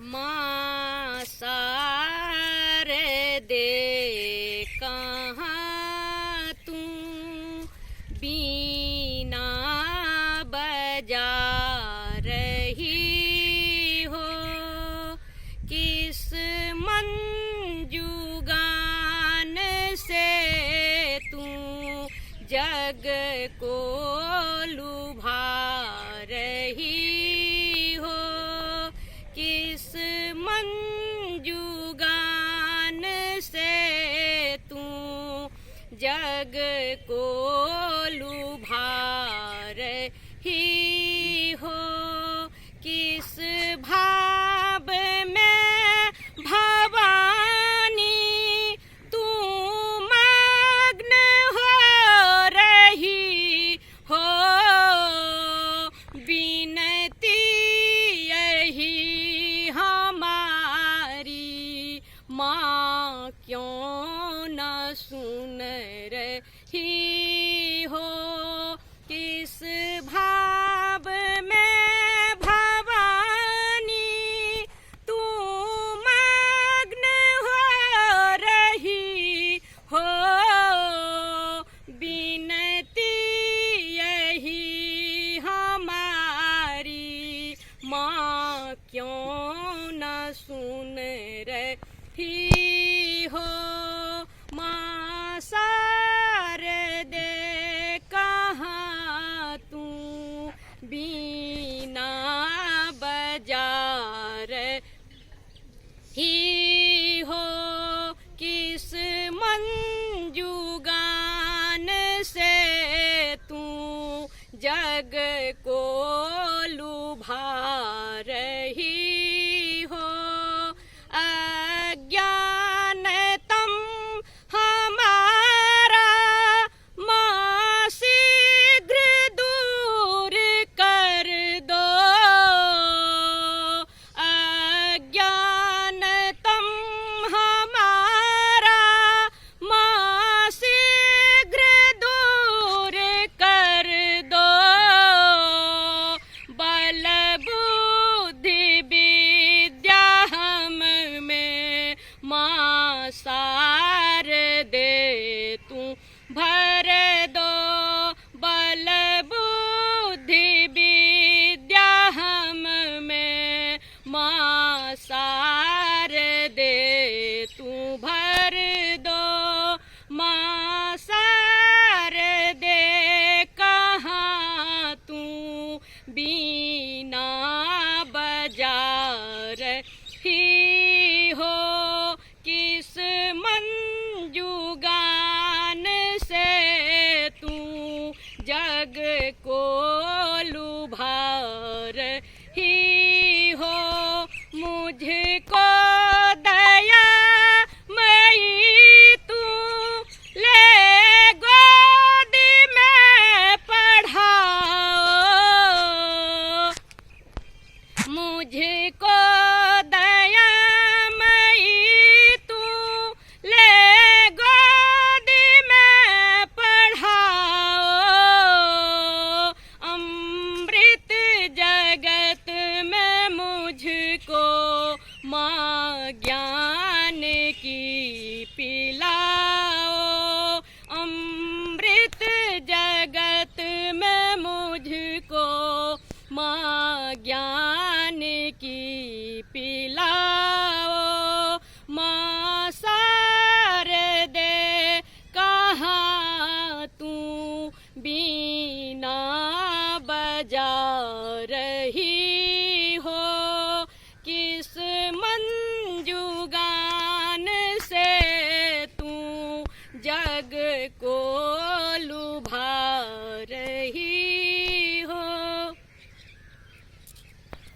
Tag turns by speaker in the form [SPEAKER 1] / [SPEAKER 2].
[SPEAKER 1] माँ शारदे कहाँ तू बीना बजा रही हो, किस मंजू गान से तू जग को लुभा रही हो, किस मंजू गान से तू जग को लुभा रही हो, किस भाव में भवानी तू मग्न हो रही हो। विनती यही हमारी माँ क्यों न सुन रही हो, किस भाव में भवानी तू मग्न हो रही हो। विनती यही हमारी माँ क्यों न सुन रही हो। माँ शारदे कहाँ तू बीना बजा रही हो, किस मंजू गान से तू जग को लुभा रही हो। अज्ञानतम हमारा माँ शीघ्र दूर कर दो, अज्ञानतम हमारा माँ शीघ्र दूर कर दो। बल बुद्धि विद्या हम में माँ शारदे तू भर दो। बल बुद्धि विद्या हम में माँ शारदे तू भर दो। माँ शारदे कहाँ तू बीना बजा रही हो, किस मंजू गान से तू जग को लुभा रही हो। मुझको दया मई तू ले गोदी में पढ़ाओ, मुझको दया मई तू ले गोदी में पढ़ाओ। अमृत जगत में मुझको माँ ज्ञान की पिलाओ। अमृत जगत में मुझको माँ ज्ञान की पिलाओ। माँ शारदे कहाँ तू बीना बजा रही हो, किस मंजू गान से तू जग को लुभा